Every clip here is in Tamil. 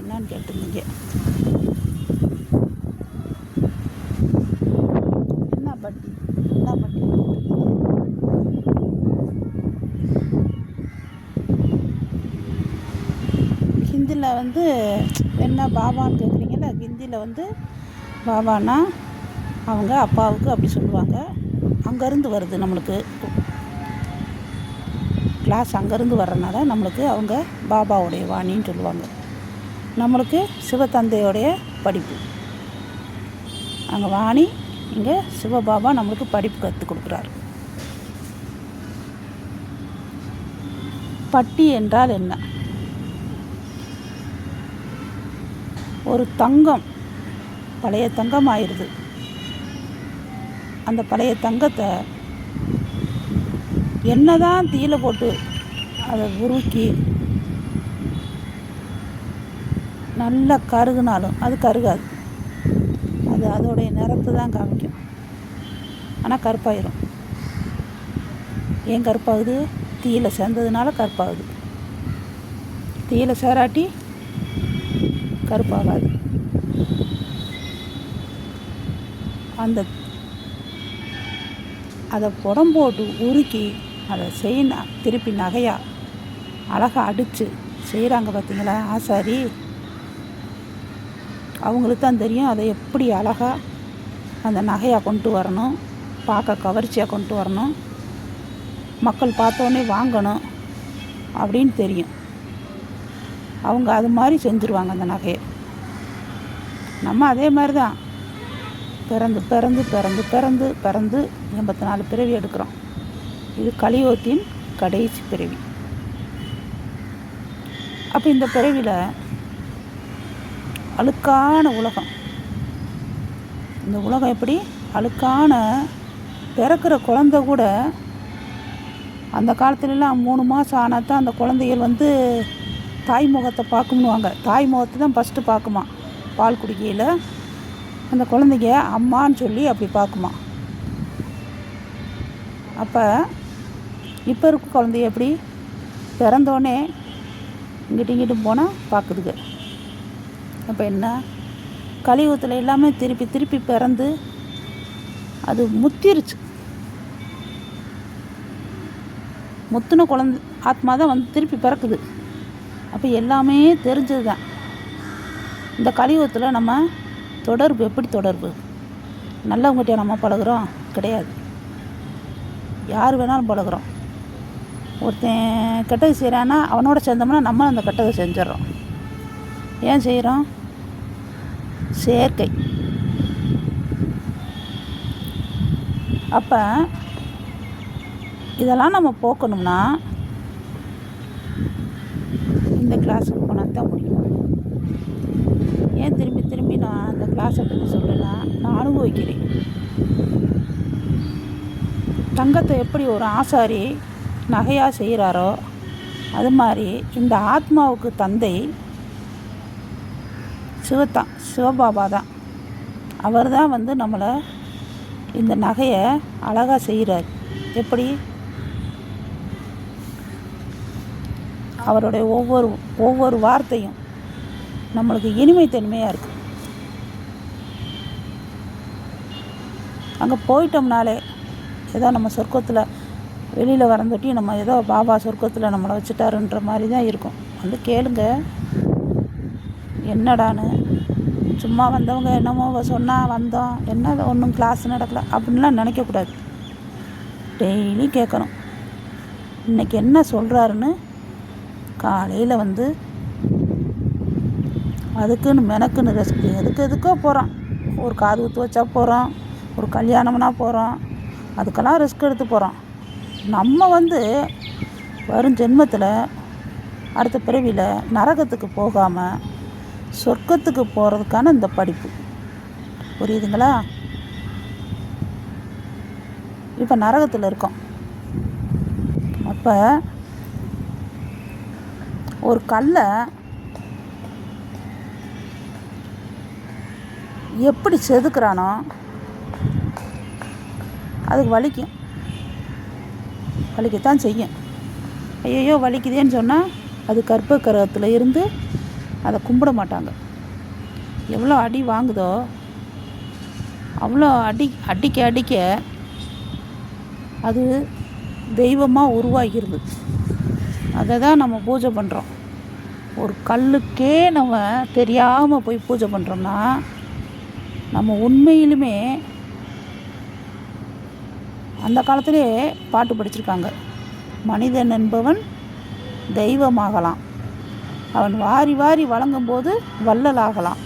என்னன்னு கேட்டிருந்தீங்க. என்ன பட்டி ஹிந்தியில் வந்து என்ன பாபான்னு கேட்குறீங்கல்ல. ஹிந்தியில் பாபான்னா அவங்க அப்பாவுக்கு அப்படி சொல்லுவாங்க. அங்கேருந்து வருது நம்மளுக்கு கிளாஸ், அங்கேருந்து வர்றதுனால நம்மளுக்கு அவங்க பாபாவுடைய வாணின்னு சொல்லுவாங்க. நம்மளுக்கு சிவத்தந்தையோடைய படிப்பு. அங்கே வாணி, இங்கே சிவபாபா நம்மளுக்கு படிப்பு கற்றுக் கொடுக்குறாரு. பட்டி என்றால் என்ன? ஒரு தங்கம் பழைய தங்கம் ஆயிடுது. அந்த பழைய தங்கத்தை என்னதான் தீயில போட்டு அதை உருக்கி நல்லா கருகுனாலும் அது கருகாது. அது அதோடைய நிறத்தை தான் காமிக்கும். ஆனால் கருப்பாயிரும். ஏன் கருப்பாகுது? தீயில சேர்ந்ததுனால கருப்பாகுது. தீயில சேராட்டி கருப்பாகாது. அதை புடம்போட்டு உருக்கி அதை திருப்பி நகையாக அழகாக அடித்து செய்கிறாங்க பார்த்தீங்களா ஆசாரி. அவங்களுக்கு தான் தெரியும் அதை எப்படி அழகாக அந்த நகையாக கொண்டு வரணும், பார்க்க கவர்ச்சியாக கொண்டு வரணும், மக்கள் பார்த்தோன்னே வாங்கணும் அப்படின்னு தெரியும். அவங்க அது மாதிரி செஞ்சுருவாங்க அந்த நகையை. நம்ம அதே மாதிரி தான் பிறந்து பிறந்து பிறந்து பிறந்து பிறந்து 84 பிறவி எடுக்கிறோம். இது கலியுகத்தின் கடைசி பிறவி. அப்போ இந்த பிறவியில் அழுக்கான உலகம். இந்த உலகம் எப்படி அழுக்கான, பிறக்கிற குழந்தை கூட அந்த காலத்துலலாம் 3 மாதம் ஆனால் தான் அந்த குழந்தைகள் தாய் முகத்தை பார்க்கும்னுவாங்க. தாய் முகத்தை தான் ஃபஸ்ட்டு பார்க்குமா. பால் குடிக்கையில் அந்த குழந்தைங்க அம்மான்னு சொல்லி அப்படி பார்க்குமா. அப்போ இப்போ இருக்க குழந்தைய எப்படி பிறந்தோடனே இங்கிட்டு போனால் பார்க்குதுங்க. அப்போ என்ன, கலியுகத்தில் எல்லாமே திருப்பி திருப்பி பிறந்து அது முத்திருச்சு. முத்துன குழந்தை ஆத்மா தான் திருப்பி பிறக்குது. அப்போ எல்லாமே தெரிஞ்சது தான். இந்த கலியுகத்தில் நம்ம தொடர்பு எப்படி தொடர்பு? நல்லவங்ககிட்ட நம்ம பழகுறோம் கிடையாது. யார் வேணாலும் பழகுறோம். ஒருத்தன் கெட்டது செய்கிறான்னா அவனோட சேர்ந்தோம்னா நம்ம அந்த கெட்டதை செஞ்சிடறோம். ஏன் செய்கிறோம்? சேர்க்கை. அப்போ இதெல்லாம் நம்ம போக்கணும்னா இந்த கிளாஸுக்கு போனால் தான் முடியும். ஏன் திரும்பி திரும்பி நான் அந்த கிளாஸை பற்றி சொல்கிறேன்னா, நான் அனுபவிக்கிறேன். தங்கத்தை எப்படி ஒரு ஆசாரி நகையாக செய்கிறாரோ அது மாதிரி இந்த ஆத்மாவுக்கு தந்தை சிவபாபா தான். அவர் தான் நம்மளை இந்த நகையை அழகாக செய்கிறார். எப்படி? அவருடைய ஒவ்வொரு வார்த்தையும் நம்மளுக்கு இனிமைத்தன்மையாக இருக்குது. அங்கே போயிட்டோம்னாலே ஏதோ நம்ம சொர்க்கத்தில் வெளியில் வரந்தொட்டி நம்ம ஏதோ பாபா சொர்க்கத்தில் நம்மளை வச்சுட்டாருன்ற மாதிரி தான் இருக்கும். கேளுங்க என்னடான்னு. சும்மா வந்தவங்க என்னமோ சொன்னால் வந்தோம், என்ன ஒன்றும் கிளாஸ் நடக்கலை அப்படின்லாம் நினைக்கக்கூடாது. டெய்லி கேட்கணும் இன்றைக்கி என்ன சொல்கிறாருன்னு. காலையில் அதுக்குன்னு மெனக்குன்னு ரெஸ்ட் எதுக்கோ போகிறோம். ஒரு காது குத்து வச்சா போகிறோம், ஒரு கல்யாணம்னா போகிறோம், அதுக்கெல்லாம் ரிஸ்க் எடுத்து போகிறோம். நம்ம வரும் ஜென்மத்தில் அடுத்த பிறவியில் நரகத்துக்கு போகாமல் சொர்க்கத்துக்கு போகிறதுக்கான இந்த படிப்பு. புரியுதுங்களா? இப்போ நரகத்தில் இருக்கோம். அப்போ ஒரு கல்லை எப்படி செதுக்குறானோ அதுக்கு வலிக்கத்தான் செய்யும். ஐயோ வலிக்குதேன்னு சொன்னால் அது கர்ப்ப கிரகத்தில் இருந்து அதை கும்பிட மாட்டாங்க. எவ்வளோ அடி வாங்குதோ அவ்வளோ அடிக்க அது தெய்வமாக உருவாகிடுது. அதை தான் நம்ம பூஜை பண்ணுறோம். ஒரு கல்லுக்கே நம்ம தெரியாமல் போய் பூஜை பண்ணுறோம்னா நம்ம உண்மையிலுமே அந்த காலத்திலே பாட்டு படிச்சிருக்காங்க, மனிதன் என்பவன் தெய்வமாகலாம், அவன் வாரி வாரி வழங்கும்போது வள்ளலாகலாம்.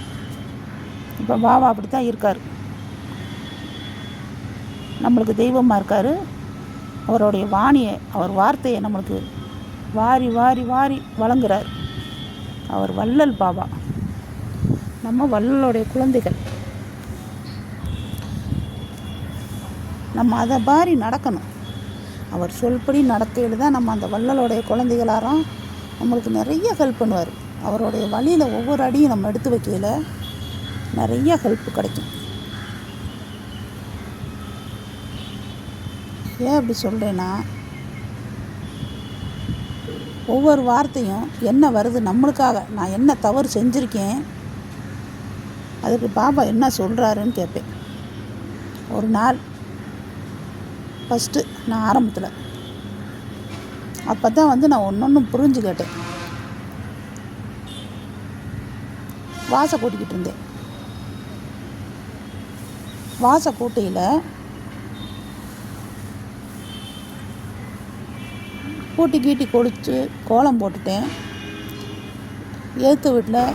இப்போ பாபா அப்படித்தான் இருக்கார், நம்மளுக்கு தெய்வமாக இருக்கார். அவருடைய வாணியை, அவர் வார்த்தையை நம்மளுக்கு வாரி வாரி வாரி வழங்குறார். அவர் வள்ளல் பாபா, நம்ம வள்ளலுடைய குழந்தைகள். நம்ம அதை மாதிரி நடக்கணும். அவர் சொல்படி நடக்கையில் தான் நம்ம அந்த வள்ளலுடைய குழந்தைகளாரும் நம்மளுக்கு நிறைய ஹெல்ப் பண்ணுவார். அவருடைய வழியில் ஒவ்வொரு அடியும் நம்ம எடுத்து வைக்கையில் நிறைய ஹெல்ப் கிடைக்கும். ஏன் அப்படி சொல்கிறேன்னா, ஒவ்வொரு வார்த்தையும் என்ன வருது நம்மளுக்காக, நான் என்ன தவறு செஞ்சுருக்கேன், அதுக்கு பாபா என்ன சொல்கிறாருன்னு கேட்பேன். ஒரு நாள் ஃபஸ்ட்டு நான் ஆரம்பத்தில் அப்போ தான் நான் ஒன்று புரிஞ்சு கேட்டேன். வாசை கூட்டிக்கிட்டு இருந்தேன். வாசை கூட்டையில் கூட்டி கீட்டி கொடிச்சு கோலம் போட்டுட்டேன். ஏற்று வீட்டில்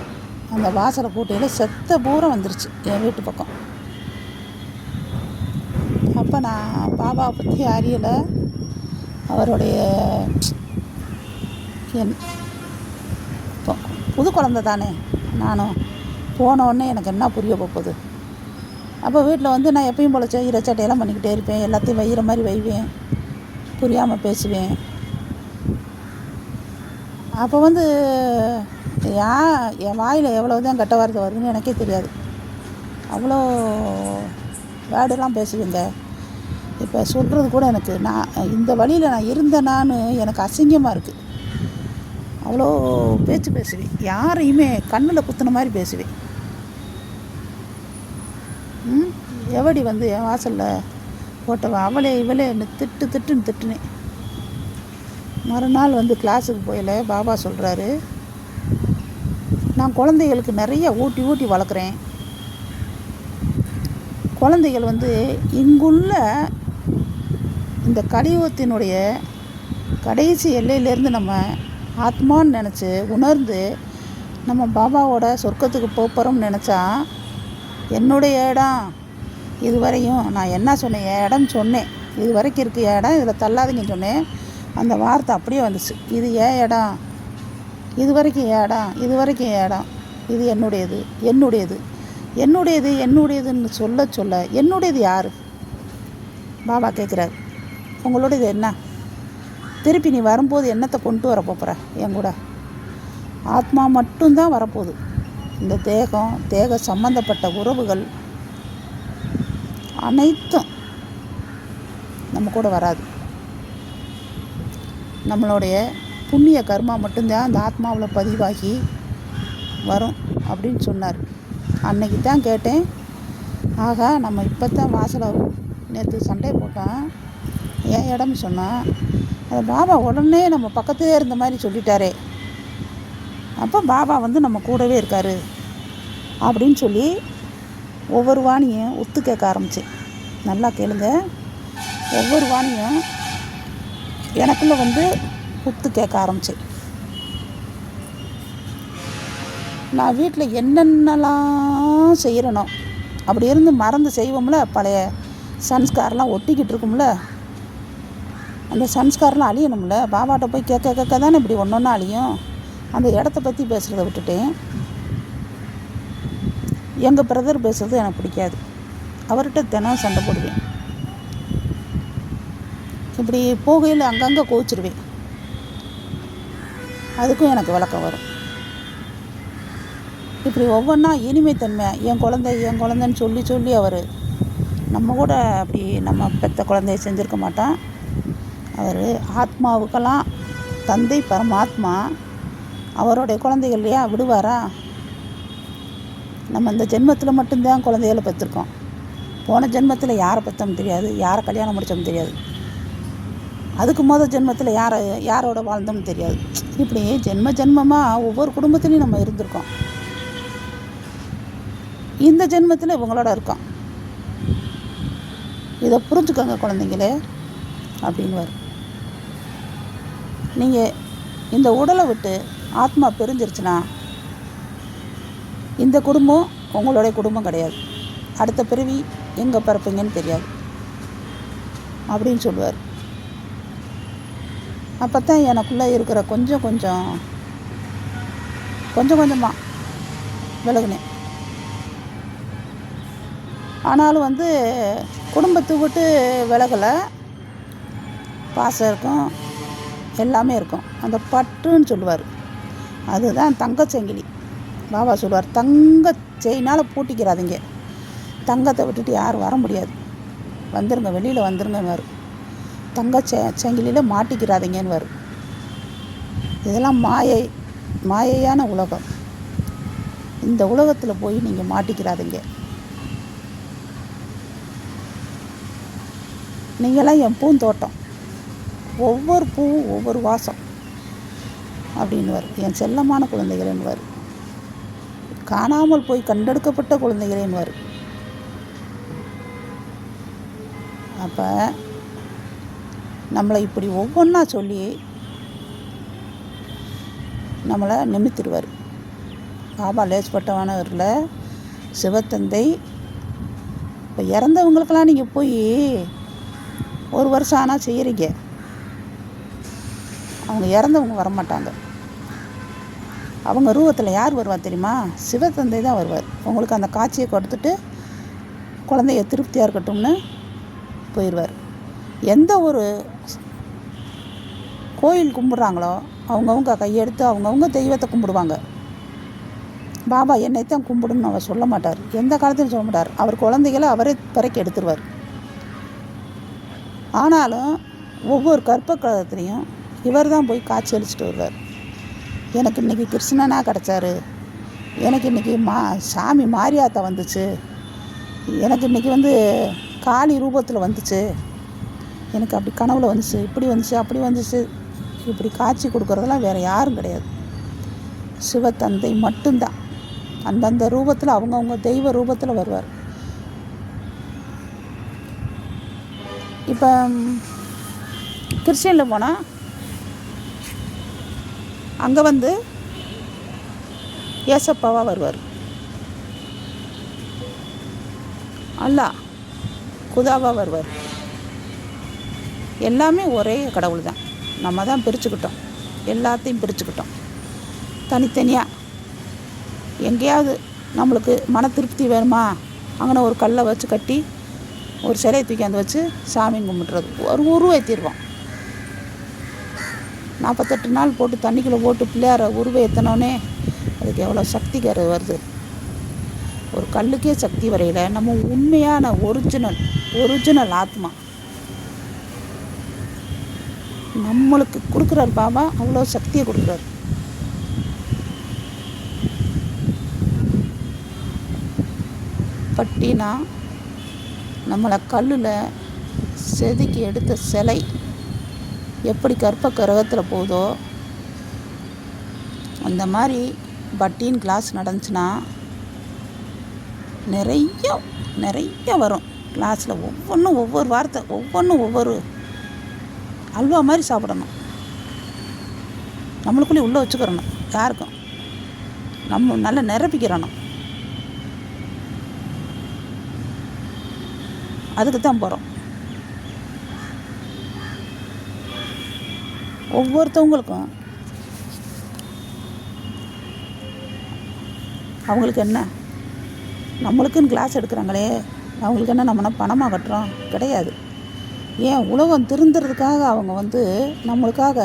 அந்த வாசலை கூட்டையில் செத்த பூரா வந்துருச்சு என் வீட்டு பக்கம். அப்போ நான் பாபாவை பற்றி அறியலை. அவருடைய புது குழந்தை தானே, நானும் போனோடனே எனக்கு என்ன புரிய போகுது. அப்போ வீட்டில் நான் எப்பயும் போல செய்கிற சட்டையெல்லாம் பண்ணிக்கிட்டே இருப்பேன். எல்லாத்தையும் வைகிற மாதிரி வைவேன், புரியாமல் பேசுவேன். அப்போ என் வாயில் எவ்வளோ தான் கெட்ட வார்த்தை வருதுன்னு எனக்கே தெரியாது. அவ்வளோ வேர்டெல்லாம் பேசுவேங்க. இப்போ சொல்கிறது கூட எனக்கு நான் இந்த வழியில் நான் இருந்தேனான்னு எனக்கு அசிங்கமாக இருக்குது. அவ்வளோ பேச்சு பேசுவேன். யாரையுமே கண்ணில் குத்துன மாதிரி பேசுவேன். எவடி என் வாசலில் போட்டவ அவளே இவளே என்னை திட்டுன்னு திட்டுனேன். மறுநாள் கிளாஸுக்கு போயில பாபா சொல்கிறாரு, நான் குழந்தைகளுக்கு நிறைய ஊட்டி வளர்க்குறேன். குழந்தைகள் இங்குள்ள இந்த கலியுகத்தினுடைய கடைசி எல்லையிலேருந்து நம்ம ஆத்மான்னு நினச்சி உணர்ந்து நம்ம பாபாவோட சொர்க்கத்துக்கு போகிறோம்னு நினச்சா, என்னுடைய இடம் இதுவரையும் நான் என்ன சொன்னேன், என் இடம்னு சொன்னேன். இது வரைக்கும் இருக்குது என் இடம், இதில் தள்ளாதீங்கன்னு சொன்னேன். அந்த வார்த்தை அப்படியே வந்துச்சு. இது ஏன் இடம், இது வரைக்கும் என் இடம், இது வரைக்கும் என் இடம், இது என்னுடையதுன்னு சொல்ல என்னுடையது யார்? பாபா கேட்குறாரு, உங்களோடது என்ன? திருப்பி நீ வரும்போது என்னத்தை கொண்டு வர போகிற என் கூட? ஆத்மா மட்டும்தான் வரப்போகுது. இந்த தேக சம்பந்தப்பட்ட உறவுகள் அனைத்தும் நம்ம கூட வராது. நம்மளுடைய புண்ணிய கர்மா மட்டும்தான் அந்த ஆத்மாவில் பதிவாகி வரும் அப்படின்னு சொன்னார். அன்னைக்கு தான் கேட்டேன், ஆகா நம்ம இப்போ தான் வாசலை நேற்று சண்டை போட்டோம், என் இடம்னு சொன்னால் அதை பாபா உடனே நம்ம பக்கத்துலேயே இருந்த மாதிரி சொல்லிட்டாரே. அப்போ பாபா நம்ம கூடவே இருக்கார் அப்படின்னு சொல்லி ஒவ்வொரு வாணியும் ஒத்து கேட்க ஆரம்பித்தேன். நல்லா கேளுங்க, ஒவ்வொரு வாணியும் எனக்குள்ளே ஒத்து கேட்க ஆரம்பித்தேன். நான் வீட்டில் என்னென்னலாம் செய்கிறனோ அப்படி இருந்து மறந்து செய்வோம்ல, பழைய சன்ஸ்காரெலாம் ஒட்டிக்கிட்டு இருக்கும்ல, அந்த சன்ஸ்காரெலாம் அழியணும்ல. பாபாட்ட போய் கேட்க தானே இப்படி ஒன்றா அழியும். அந்த இடத்த பற்றி பேசுகிறத விட்டுட்டேன். எங்கள் பிரதர் பேசுகிறது எனக்கு பிடிக்காது, அவர்கிட்ட தினம் சண்டை போடுவேன். இப்படி போகையில் அங்கங்கே கோச்சிடுவேன். அதுக்கும் எனக்கு விளக்கம் வரும். இப்படி ஒவ்வொன்றா இனிமைத்தன்மை, என் குழந்தைன்னு சொல்லி அவர் நம்ம கூட அப்படி நம்ம பெத்த குழந்தைய செஞ்சுருக்க மாட்டான். அவர் ஆத்மாவுக்கெல்லாம் தந்தை பரமாத்மா, அவருடைய குழந்தைகள் இல்லையா, விடுவாரா? நம்ம இந்த ஜென்மத்தில் மட்டும்தான் குழந்தைகளை பெற்றிருக்கோம். போன ஜென்மத்தில் யாரை பெற்றோம் தெரியாது, யாரை கல்யாணம் முடித்தோம் தெரியாது, அதுக்கு ஜென்மத்தில் யாரோட வாழ்ந்தோம்னு தெரியாது. இப்படி ஜென்மமாக ஒவ்வொரு குடும்பத்துலேயும் நம்ம இருந்திருக்கோம். இந்த ஜென்மத்தில் இவங்களோட இருக்கோம். இதை புரிஞ்சுக்கோங்க குழந்தைங்களே அப்படின்வார். நீங்கள் இந்த உடலை விட்டு ஆத்மா பிரிஞ்சிருச்சுன்னா இந்த குடும்பம் உங்களுடைய குடும்பம் கிடையாது. அடுத்த பிறவி எங்கே பிறப்பீங்கன்னு தெரியாது அப்படின்னு சொல்லுவார். அப்போ தான் எனக்குள்ளே இருக்கிற கொஞ்சம் கொஞ்சமாக விலகுனேன். ஆனாலும் குடும்பத்தை விட்டு விலகலை. பாசம் இருக்கும், எல்லாமே இருக்கும். அந்த பற்றுன்னு சொல்லுவார், அதுதான் தங்கச்சங்கிலி. பாபா சொல்லுவார், தங்க செயினால் பூட்டிக்கிறாதீங்க, தங்கத்தை விட்டுட்டு யாரும் வர முடியாது, வந்துருங்க, வெளியில் வந்துருங்கன்னு வரும். தங்க சங்கிலியில் மாட்டிக்கிறாதீங்கன்னு வரும். இதெல்லாம் மாயையான உலகம். இந்த உலகத்தில் போய் நீங்கள் மாட்டிக்கிறாதீங்க. நீங்களாம் என் பூந்தோட்டம், ஒவ்வொரு பூவும் ஒவ்வொரு வாசம் அப்படின்னுவார். என் செல்லமான குழந்தைகளேன்னுவார், காணாமல் போய் கண்டெடுக்கப்பட்ட குழந்தைகளேன்னுவார். அப்போ நம்மளை இப்படி ஒவ்வொன்றா சொல்லி நம்மளை நிமித்திடுவார். பாபா லேஸ்பட்டவானவரில் சிவத்தந்தை. இப்போ இறந்தவங்களுக்கெல்லாம் நீங்கள் போய் 1 வருஷம் ஆனால் செய்கிறீங்க, அவங்க இறந்தவங்க வரமாட்டாங்க. அவங்க ரூபத்தில் யார் வருவார் தெரியுமா? சிவத்தந்தை தான் வருவார். உங்களுக்கு அந்த காட்சியை கொடுத்துட்டு குழந்தைய திருப்தியாக இருக்கட்டும்னு போயிடுவார். எந்த ஒரு கோயில் கும்பிட்றாங்களோ அவங்கவுங்க கையெடுத்து அவங்கவுங்க தெய்வத்தை கும்பிடுவாங்க. பாபா என்னைத்தான் கும்பிடுன்னு அவர் சொல்ல மாட்டார், எந்த காலத்திலும் சொல்ல மாட்டார். அவர் குழந்தைகளை அவரே பிறக்கி எடுத்துருவார். ஆனாலும் ஒவ்வொரு கற்பக்கிரகத்துலேயும் இவர் தான் போய் காட்சி அளிச்சுட்டு வருவார். எனக்கு இன்றைக்கி கிருஷ்ணனாக கிடச்சாரு, எனக்கு இன்றைக்கி சாமி மாரியாத்தா வந்துச்சு, எனக்கு இன்றைக்கி காளி ரூபத்தில் வந்துச்சு, எனக்கு அப்படி கனவுல வந்துச்சு, இப்படி வந்துச்சு, அப்படி வந்துச்சு. இப்படி காட்சி கொடுக்குறதெல்லாம் வேறு யாரும் கிடையாது, சிவத்தந்தை மட்டும்தான். அந்தந்த ரூபத்தில் அவங்கவுங்க தெய்வ ரூபத்தில் வருவார். இப்போ கிறிஸ்டியனில் போனால் அங்கே ஏசப்பாவாக வருவார், அல்லாஹ் குதாவாக வருவார். எல்லாமே ஒரே கடவுள் தான். நம்ம தான் பிரிச்சுக்கிட்டோம், எல்லாத்தையும் பிரிச்சுக்கிட்டோம் தனித்தனியாக. எங்கேயாவது நம்மளுக்கு மன திருப்தி வேணுமா, அங்கே ஒரு கல்லை வச்சு கட்டி ஒரு சிலையை தூக்கி வச்சு சாமி கும்பிட்றது, ஒரு உருவேற்றிடுவோம். 48 நாள் போட்டு தண்ணிக்குள்ளே போட்டு பிள்ளையார உருவேற்றினோடனே அதுக்கு எவ்வளோ சக்திக்கார வருது. ஒரு கல்லுக்கே சக்தி வரையில் நம்ம உண்மையான ஒரிஜினல் ஆத்மா நம்மளுக்கு கொடுக்குறாரு பாபா, அவ்வளோ சக்தியை கொடுக்குறாரு. பட்டினா நம்மளை கல்லில் செதுக்கி எடுத்த சிலை எப்படி கற்ப கிரகத்தில் போகுதோ அந்த மாதிரி பட்டின் கிளாஸ் நடந்துச்சுன்னா நிறைய வரும். கிளாஸில் ஒவ்வொன்றும் ஒவ்வொரு வார்த்தை, ஒவ்வொன்றும் ஒவ்வொரு அல்வா மாதிரி சாப்பிடணும். நம்மளுக்குள்ளே உள்ளே வச்சுக்கிறணும், யாருக்கும் நம்ம நல்லா நிரப்பிக்கிறணும். அதுக்கு தான் போகிறோம். ஒவ்வொருத்தவங்களுக்கும் அவங்களுக்கு என்ன, நம்மளுக்குன்னு கிளாஸ் எடுக்கிறாங்களே அவங்களுக்கு என்ன, நம்மனா பணமாக கட்டுறோம் கிடையாது. ஏன் உலகம் திருந்துறதுக்காக அவங்க நம்மளுக்காக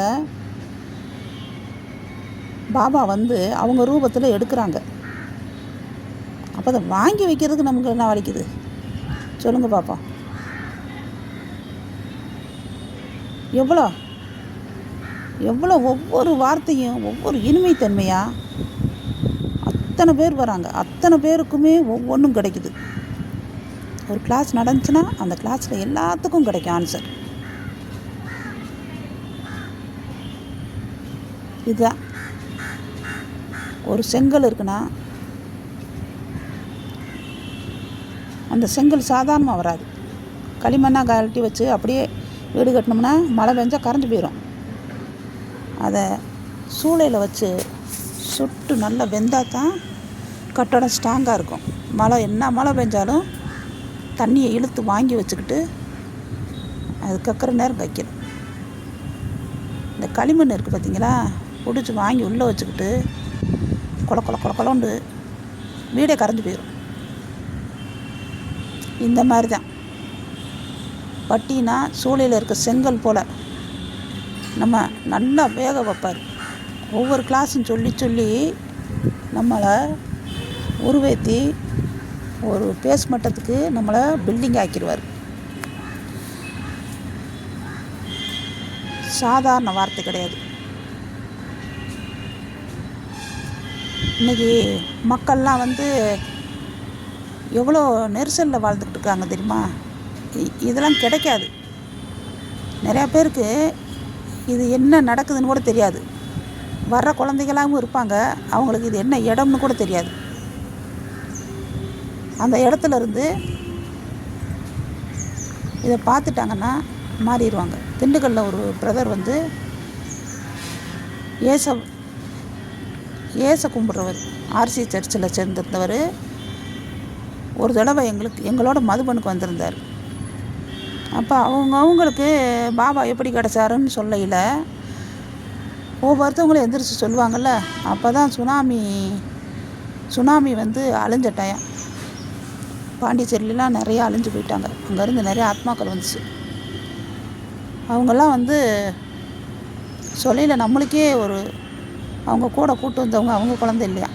பாபா அவங்க ரூபத்தில் எடுக்கிறாங்க. அப்போ அதை வாங்கி வைக்கிறதுக்கு நமக்கு என்ன வலிக்குது சொல்லுங்கள் பாப்பா? எவ்வளோ எவ்வளோ ஒவ்வொரு வார்த்தையும் ஒவ்வொரு இனிமைத்தன்மையாக அத்தனை பேர் வராங்க, அத்தனை பேருக்குமே ஒவ்வொன்றும் கிடைக்குது. ஒரு கிளாஸ் நடந்துச்சுன்னா அந்த கிளாஸில் எல்லாத்துக்கும் கிடைக்கும் ஆன்சர். இதுதான். ஒரு செங்கல் இருக்குன்னா அந்த செங்கல் சாதாரணமாக வராது. களிமண்ணாக கழட்டி வச்சு அப்படியே வீடு கட்டினோம்னா மழை பெஞ்சால் கரைஞ்சி போயிடும். அதை சூளையில் வச்சு சுட்டு நல்லா வெந்தால் தான் கட்டடம் ஸ்ட்ராங்காக இருக்கும். என்ன மழை பெஞ்சாலும் தண்ணியை இழுத்து வாங்கி வச்சுக்கிட்டு அது கக்கிற நேரம் வைக்கணும். இந்த களிமண் இருக்குது பார்த்தீங்களா, பிடிச்சி வாங்கி உள்ளே வச்சுக்கிட்டு கொலண்டு வீடே கரைஞ்சி போயிடும். இந்த மாதிரி தான் வட்டினா சூளையில் இருக்க செங்கல் போல் நம்ம நல்லா வேக வைப்பார். ஒவ்வொரு கிளாஸும் சொல்லி சொல்லி நம்மளை உருவேற்றி ஒரு பேஸ் மட்டத்துக்கு நம்மளை பில்டிங் ஆக்கிடுவார். சாதாரண வார்த்தை கிடையாது. இன்றைக்கி மக்கள்லாம் எவ்வளோ நெரிசலில் வாழ்ந்துக்கிட்டு இருக்காங்க தெரியுமா? இதெல்லாம் கிடைக்காது. நிறையா பேருக்கு இது என்ன நடக்குதுன்னு கூட தெரியாது. வர்ற குழந்தைகளாகவும் இருப்பாங்க, அவங்களுக்கு இது என்ன இடம்னு கூட தெரியாது. அந்த இடத்துல இருந்து இதை பார்த்துட்டாங்கன்னா மாறிடுவாங்க. திண்டுக்கல்லில் ஒரு பிரதர் ஏச கும்பிட்றவர், ஆர்சி சர்ச்சில் சேர்ந்திருந்தவர். ஒரு தடவை எங்களோட மதுபனுக்கு வந்திருந்தார். அப்போ அவங்களுக்கு பாபா எப்படி கிடச்சாருன்னு சொல்லையில் ஒவ்வொருத்தவங்களும் எந்திரிச்சு சொல்லுவாங்கள்ல. அப்போ தான் சுனாமி அழிஞ்ச டைம். பாண்டிச்சேரியிலாம் நிறையா அழிஞ்சு போயிட்டாங்க. அங்கேருந்து நிறைய ஆத்மாக்கள் வந்துச்சு. அவங்கெல்லாம் சொல்லையில் நம்மளுக்கே அவங்க கூட கூட்டு வந்தவங்க அவங்க குழந்தை இல்லையா,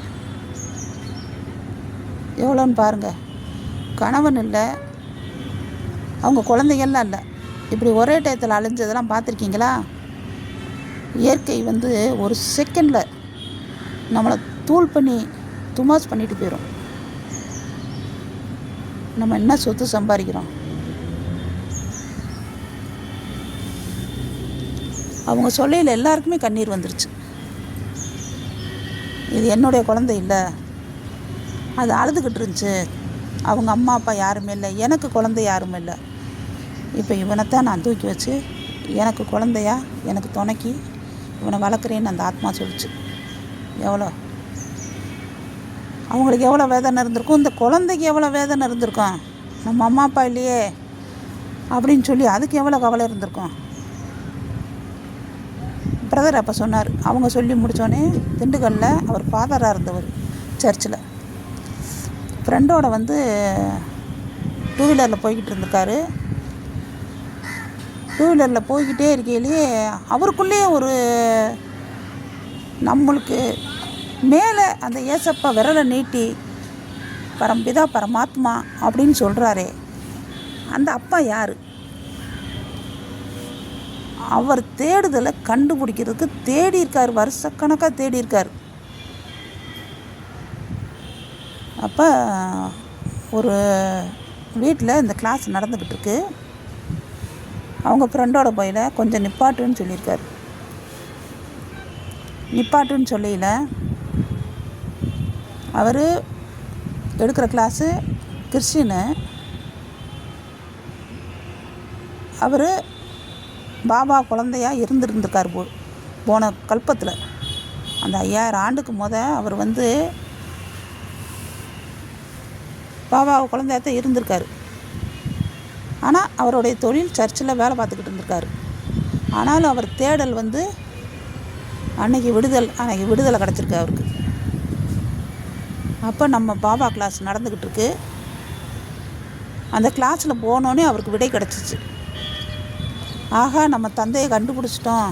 எவ்வளோன்னு பாருங்கள். கணவன் இல்லை, அவங்க குழந்தைகள்லாம் இல்லை. இப்படி ஒரே டயத்தில் அழிஞ்சதெல்லாம் பார்த்துருக்கீங்களா? இயற்கை ஒரு செகண்டில் நம்மளை தூள் பண்ணி துமாஸ் பண்ணிட்டு போயிடும். நம்ம என்ன சொத்து சம்பாதிக்கிறோம்? அவங்க சொல்லையில் எல்லாருக்குமே கண்ணீர் வந்துருச்சு. இது என்னுடைய குழந்தை இல்லை, அது அழுதுகிட்டு இருந்துச்சு. அவங்க அம்மா அப்பா யாருமே இல்லை, எனக்கு குழந்தை யாருமே இல்லை. இப்போ இவனைத்தான் நான் தூக்கி வச்சு எனக்கு குழந்தையா எனக்கு துணைக்கி இவனை வளர்க்குறேன்னு அந்த ஆத்மா சொல்லிச்சு. அவங்களுக்கு எவ்வளோ வேதனை இருந்திருக்கும், இந்த குழந்தைக்கு எவ்வளோ வேதனை இருந்திருக்கும். நம்ம அம்மா அப்பா இல்லையே அப்படின்னு சொல்லி அதுக்கு எவ்வளோ கவலை இருந்திருக்கும். பிரதர் அப்போ சொன்னார். அவங்க சொல்லி முடித்தோடனே திண்டுக்கல்லில் அவர் ஃபாதராக இருந்தவர் சர்ச்சில் ஃப்ரெண்டோட 2 வீலரில் போய்கிட்டு இருந்திருக்காரு. 2 வீலரில் போய்கிட்டே இருக்கையிலேயே அவருக்குள்ளேயே நம்மளுக்கு மேலே அந்த ஏசப்பா விரலை நீட்டி பரம்பிதா பரமாத்மா அப்படின்னு சொல்கிறாரே, அந்த அப்பா யார்? அவர் தேடுதலை கண்டுபிடிக்கிறதுக்கு தேடி இருக்கார், வருஷக்கணக்காக தேடி இருக்கார். அப்போ ஒரு வீட்டில் இந்த கிளாஸ் நடந்துக்கிட்டு இருக்கு. அவங்க ஃப்ரெண்டோட போயில கொஞ்சம் நிப்பாட்டுன்னு சொல்லியிருக்காரு. நிப்பாட்டுன்னு சொல்லையில் அவர் எடுக்கிற கிளாஸு கிறிஸ்டின்னு. அவர் பாபா குழந்தையாக இருந்திருக்கார் போன கல்பத்தில். அந்த 5000 ஆண்டுக்கு அவர் பாபா குழந்தையாத்தான் இருந்திருக்காரு. ஆனால் அவருடைய தொழில் சர்ச்சில் வேலை பார்த்துக்கிட்டு இருந்திருக்காரு. ஆனாலும் அவர் தேடல் அன்னைக்கு விடுதலை கிடச்சிருக்கு அவருக்கு. அப்போ நம்ம பாபா கிளாஸ் நடந்துக்கிட்டு இருக்கு. அந்த கிளாஸில் போனோடனே அவருக்கு விடை கிடச்சிச்சு. ஆகா, நம்ம தந்தையை கண்டுபிடிச்சிட்டோம்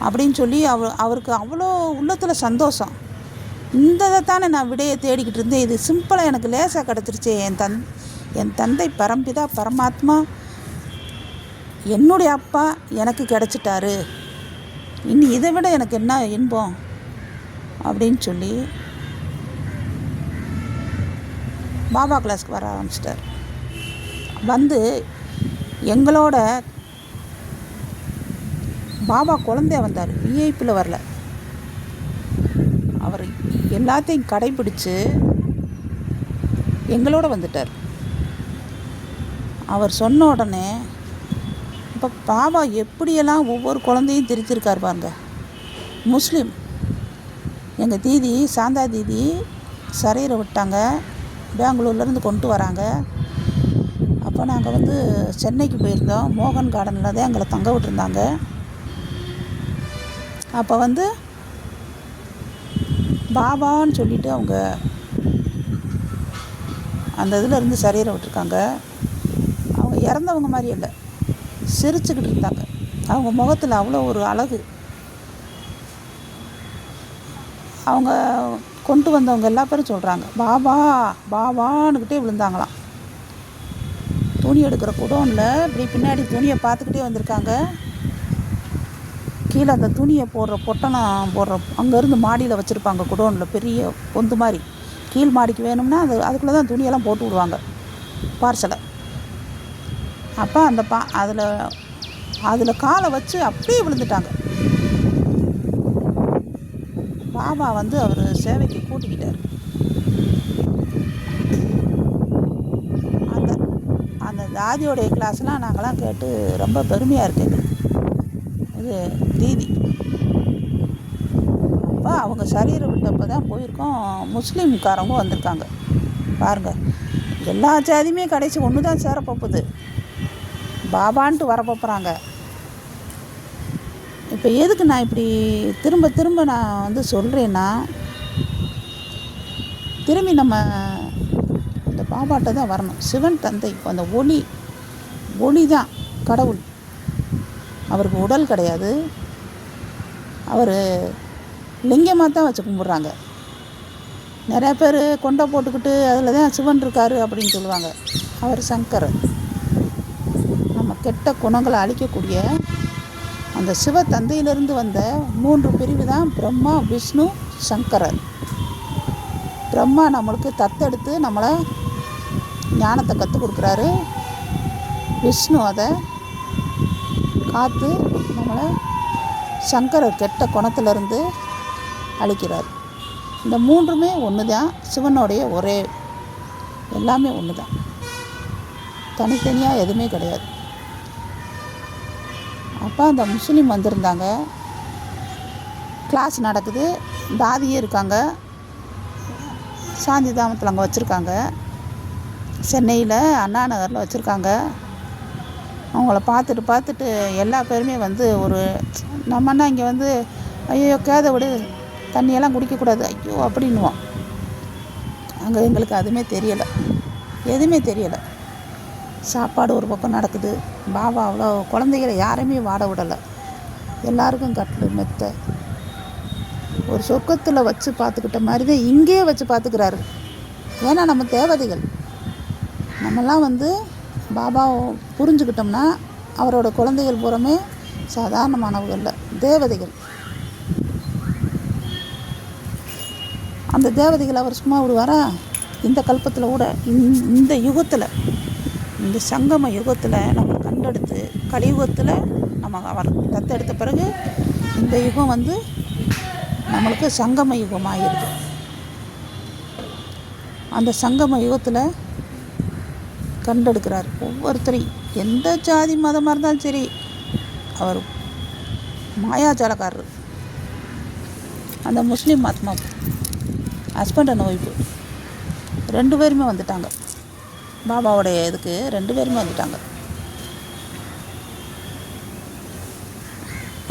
அப்படின்னு சொல்லி அவருக்கு அவ்வளோ உள்ளத்தில் சந்தோஷம். தானே நான் விடையை தேடிக்கிட்டு இருந்தேன், இது சிம்பிளாக எனக்கு லேசாக கிடச்சிருச்சே. என் தந்தை பரம்பிதா பரமாத்மா என்னுடைய அப்பா எனக்கு கிடச்சிட்டாரு. இனி இதை விட எனக்கு என்ன இன்பம் அப்படின்னு சொல்லி பாபா கிளாஸ்க்கு வர ஆரம்பிச்சிட்டார். வந்து எங்களோட பாபா குழந்தைய வந்தார், விஐபியில் வரல. அவர் எல்லாத்தையும் கடைப்பிடிச்சு எங்களோட வந்துட்டார். அவர் சொன்ன உடனே இப்போ பாபா எப்படியெல்லாம் ஒவ்வொரு குழந்தையும் திருத்திருக்கார் பாருங்க. முஸ்லீம் எங்கள் தீதி சாந்தா தீதி சரையரை விட்டாங்க, பெங்களூர்லேருந்து கொண்டு வராங்க. அப்போ நாங்கள் வந்து சென்னைக்கு போயிருந்தோம். மோகன் கார்டனில் தான் எங்களை தங்க விட்டுருந்தாங்க. அப்போ வந்து பாபான்னு சொல்லிவிட்டு அவங்க அந்த இதில் இருந்து சரீரை விட்டுருக்காங்க. அவங்க இறந்தவங்க மாதிரி இல்லை, சிரிச்சுக்கிட்டு இருந்தாங்க. அவங்க முகத்தில் அவ்வளோ ஒரு அழகு. அவங்க கொண்டு வந்தவங்க எல்லா பேரும் சொல்கிறாங்க பாபா பாபான்னுக்கிட்டே விழுந்தாங்களாம். துணி எடுக்கிற குடோனில் இப்படி பின்னாடி துணியை பார்த்துக்கிட்டே வந்திருக்காங்க. கீழே அந்த துணியை போடுற பொட்டணம் போடுற அங்கேருந்து மாடியில் வச்சுருப்பாங்க. குடோனில் பெரிய பொந்து மாதிரி கீழ் மாடிக்கு வேணும்னா அதுக்குள்ளே தான் துணியெல்லாம் போட்டு விடுவாங்க, பார்சலை. அப்போ அந்த அதில் காலை வச்சு அப்படியே விழுந்துட்டாங்க. பாபா வந்து அவர் சேவைக்கு கூட்டிக்கிட்டார். அந்த அந்த தாதியோடைய கிளாஸ்லாம் நாங்களாம் கேட்டு ரொம்ப பெருமையாக இருக்குது. இது தீதி அப்போ அவங்க சரீரம் விட்டப்போ தான் போயிருக்கோம். முஸ்லீம்காரவங்க வந்திருக்காங்க பாருங்கள். எல்லா ஜாதியுமே கடைசி ஒன்று தான் சேர போகுது, பாபான்ட்டு வர போகிறாங்க. இப்போ எதுக்கு நான் இப்படி திரும்ப திரும்ப நான் வந்து சொல்கிறேன்னா, திரும்பி நம்ம இந்த பாபாட்ட தான் வரணும். சிவன் தந்தை அந்த ஒளி தான் கடவுள். அவருக்கு உடல் கிடையாது, அவர் லிங்கமாக தான் வச்சு கும்பிட்றாங்க. நிறைய பேர் கொண்டை போட்டுக்கிட்டு அதில் தான் சிவன் இருக்கார் அப்படின்னு சொல்லுவாங்க. அவர் சங்கர். நம்ம கெட்ட குணங்களை அழிக்கக்கூடிய அந்த சிவ தந்தையிலிருந்து வந்த 3 பிரிவு தான் பிரம்மா, விஷ்ணு, சங்கரர். பிரம்மா நம்மளுக்கு தத்தெடுத்து நம்மளை ஞானத்தை கற்றுக் கொடுக்குறாரு. விஷ்ணு அதை காத்து நம்மளை சங்கரர் கெட்ட குணத்திலிருந்து அழிக்கிறார். இந்த 3மே ஒன்று தான், சிவனுடைய ஒரே, எல்லாமே ஒன்று தான், தனித்தனியாக எதுவுமே கிடையாது. அப்போ அந்த முஸ்லீம் வந்திருந்தாங்க, கிளாஸ் நடக்குது, தாதியே இருக்காங்க, சாந்தி தாமத்தில் அங்கே வச்சுருக்காங்க, சென்னையில் அண்ணா நகரில் வச்சுருக்காங்க. அவங்கள பார்த்துட்டு எல்லா பேருமே வந்து ஒரு நம்மன்னா இங்கே வந்து ஐயோ கேதை விடு, தண்ணியெல்லாம் குடிக்கக்கூடாது ஐயோ அப்படின்னுவோம். அங்கே எங்களுக்கு எதுவுமே தெரியலை. சாப்பாடு ஒரு பக்கம் நடக்குது. பாபா அவ்வளோ குழந்தைகளை யாரையுமே வாட விடலை. எல்லாருக்கும் கட்டில் மெத்தை ஒரு சொர்க்கத்தில் வச்சு பார்த்துக்கிட்ட மாதிரி தான் இங்கேயே வச்சு பார்த்துக்கிறாரு. ஏன்னா நம்ம தேவதைகள். நம்மெல்லாம் வந்து பாபாவை புரிஞ்சுக்கிட்டோம்னா அவரோட குழந்தைகள் பூரமே சாதாரணமானவர்கள் இல்லை, தேவதைகள். அந்த தேவதைகள் அவர் சும்மா விடுவாரா? இந்த கல்பத்தில் கூட இந்த யுகத்தில், இந்த சங்கம யுகத்தில் நம்ம கண்டெடுத்து, கலியுகத்தில் நம்ம அவர் தத்தெடுத்த பிறகு இந்த யுகம் வந்து நம்மளுக்கு சங்கம யுகம் ஆகிடுது. அந்த சங்கம யுகத்தில் கண்டெடுக்கிறார் ஒவ்வொருத்தரையும். எந்த ஜாதி மதமாக இருந்தாலும் சரி, அவர் மாயாஜாலக்காரர். அந்த முஸ்லீம் ஆத்மா ஹஸ்பண்ட் அண்ட் ஒய்ஃபு 2 பேருமே வந்துட்டாங்க. பாபாவுடைய இதுக்கு 2 பேருமே வந்துட்டாங்க.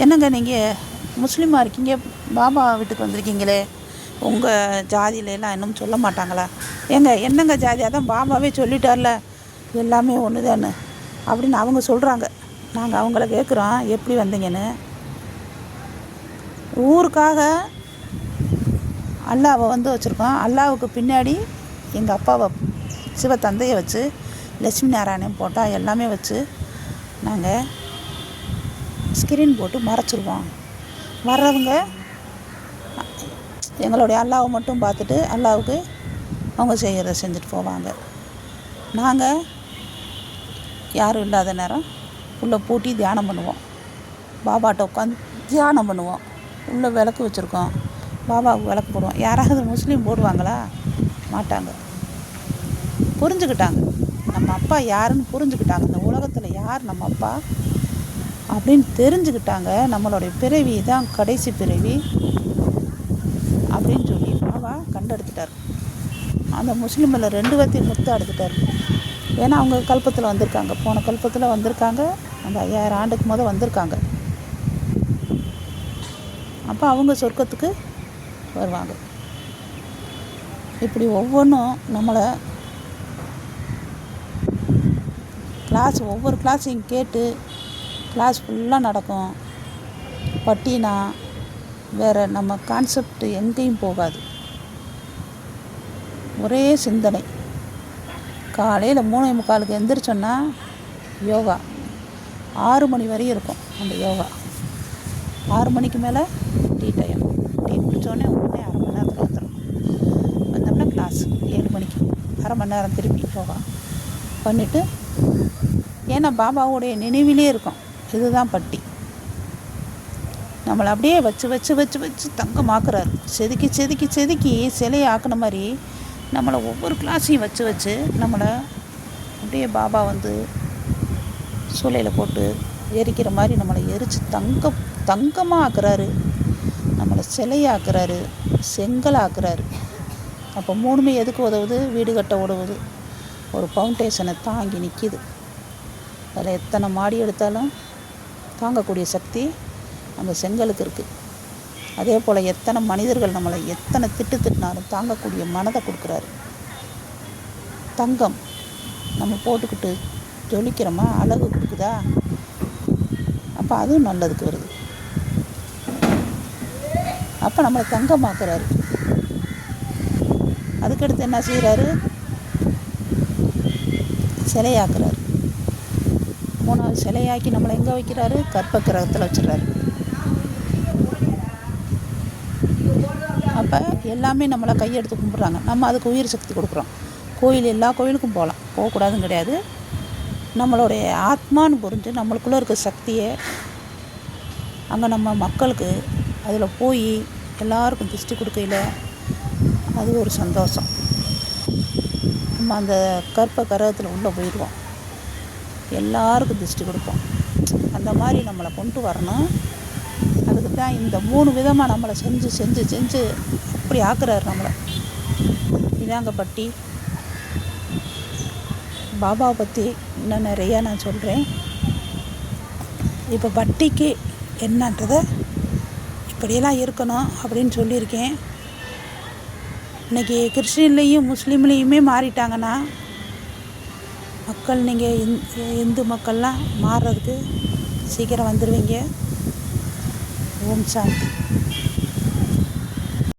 என்னங்க நீங்கள் முஸ்லீமாக இருக்கீங்க, பாபா வீட்டுக்கு வந்திருக்கீங்களே, உங்கள் ஜாதியிலலாம் இன்னும் சொல்ல மாட்டாங்களா? என்னங்க ஜாதி? அதான் பாபாவே சொல்லிட்டார்ல எல்லாமே ஒன்று தானே அப்படின்னு அவங்க சொல்கிறாங்க. நாங்கள் அவங்கள கேட்குறோம் எப்படி வந்தீங்கன்னு. ஊருக்காக அல்லாவை வந்து வச்சுருக்கோம். அல்லாவுக்கு பின்னாடி எங்கள் அப்பாவை சிவ தந்தையை வச்சு லட்சுமி நாராயணன் போட்டால் எல்லாமே வச்சு நாங்கள் ஸ்க்ரீன் போட்டு மறைச்சிருவோம். வர்றவங்க எங்களுடைய அல்லாவை மட்டும் பார்த்துட்டு அல்லாவுக்கு அவங்க செய்கிறத செஞ்சுட்டு போவாங்க. நாங்கள் யாரும் இல்லாத நேரம் உள்ளே பூட்டி தியானம் பண்ணுவோம். பாபாட்ட உட்காந்து தியானம் பண்ணுவோம். உள்ளே விளக்கு வச்சுருக்கோம், பாபாவுக்கு விளக்கு போடுவோம். யாராவது முஸ்லீம் போடுவாங்களா? மாட்டாங்க. புரிஞ்சுக்கிட்டாங்க நம்ம அப்பா யாருன்னு புரிஞ்சுக்கிட்டாங்க. இந்த உலகத்தில் யார் நம்ம அப்பா அப்படின்னு தெரிஞ்சுக்கிட்டாங்க. நம்மளுடைய பிறவி தான் கடைசி பிறவி அப்படின்னு சொல்லி பாபா கண்டெடுத்துட்டார். அந்த முஸ்லீமில் 2 பேர்த்தையும் முத்து எடுத்துட்டார். ஏன்னா அவங்க கல்பத்தில் வந்திருக்காங்க, போன கல்பத்தில் வந்திருக்காங்க, அந்த 5000 ஆண்டுக்கு வந்திருக்காங்க. அப்போ அவங்க சொர்க்கத்துக்கு வருவாங்க. இப்படி ஒவ்வொன்றும் நம்மளை ஒவ்வொரு கிளாஸையும் கேட்டு கிளாஸ் ஃபுல்லாக நடக்கும். பட்டினா வேறு நம்ம கான்செப்ட் எங்கேயும் போகாது. ஒரே சிந்தனை. காலையில் 3:45 எந்திரிச்சோன்னா யோகா 6 மணி வரையும் இருக்கும். அந்த யோகா 6 மணிக்கு மேலே டீ டைம். டீ குடித்தோடனே உடனே அரை மணி நேரத்தில் வந்துடும். வந்தோம்னா கிளாஸ் 7 மணிக்கு அரை மணி நேரம் திருப்பி யோகா பண்ணிவிட்டு, ஏன்னா பாபாவுடைய நினைவிலே இருக்கும். இதுதான் பட்டி. நம்மளை அப்படியே வச்சு வச்சு வச்சு வச்சு தங்கமாக்குறாரு. செதுக்கி செதுக்கி செதுக்கி சிலையை ஆக்கின மாதிரி நம்மளை ஒவ்வொரு கிளாஸையும் வச்சு வச்சு நம்மளை அப்படியே பாபா சூளையில் போட்டு எரிக்கிற மாதிரி நம்மளை எரித்து தங்கமாக ஆக்குறாரு. நம்மளை சிலையாக்குறாரு, செங்கலாக்குறாரு. அப்போ 3மே எதுக்கு உதவுது? வீடு கட்ட உதவுது. ஒரு ஃபவுண்டேஷனை தாங்கி நிற்கிது. அதில் எத்தனை மாடி எடுத்தாலும் தாங்கக்கூடிய சக்தி அந்த செங்கலுக்கு இருக்குது. அதே போல் எத்தனை மனிதர்கள் நம்மளை எத்தனை திட்டினாலும் தாங்கக்கூடிய மனதை கொடுக்குறாரு. தங்கம் நம்ம போட்டுக்கிட்டு ஜொலிக்கிறோமா, அழகு கொடுக்குதா? அப்போ அதுவும் நல்லதுக்கு வருது. அப்போ நம்மளை தங்கமாக்குறாரு. அதுக்கடுத்து என்ன செய்கிறாரு? சிலையாக்குறாரு. 3வது சிலையாக்கி நம்மளை எங்கே வைக்கிறாரு? கற்ப கிரகத்தில் வச்சிடறாரு. அப்போ எல்லாமே நம்மளை கையெடுத்து கும்பிட்றாங்க. நம்ம அதுக்கு உயிர் சக்தி கொடுக்குறோம். எல்லா கோயிலுக்கும் போகலாம், போகக்கூடாதுன்னு கிடையாது. நம்மளுடைய ஆத்மான்னு புரிஞ்சு நம்மளுக்குள்ளே இருக்க சக்தியை அங்கே நம்ம மக்களுக்கு அதில் போய் எல்லாருக்கும் திருஷ்டி கொடுக்கையில் அது ஒரு சந்தோஷம். நம்ம அந்த கற்ப கிரகத்தில் உள்ளே போயிடுவோம், எல்லாருக்கும் திருஷ்டி கொடுப்போம். அந்த மாதிரி நம்மளை கொண்டு வரணும். அதுக்கு தான் இந்த 3 விதமாக நம்மளை செஞ்சு செஞ்சு செஞ்சு அப்படி ஆக்குறாரு நம்மளை. இதாங்க பட்டி. பாபாவை பற்றி இன்னும் நிறையா நான் சொல்கிறேன். இப்போ பட்டிக்கு என்னன்றதை இப்படியெல்லாம் இருக்கணும் அப்படின்னு சொல்லியிருக்கேன். இன்றைக்கி கிறிஸ்டின்லேயும் முஸ்லீம்லேயுமே மாறிட்டாங்கன்னா மக்கள், நீங்கள் இந்து மக்கள்லாம் மாறுறதுக்கு சீக்கிரம் வந்துடுவீங்க. ஓம் சாந்தி.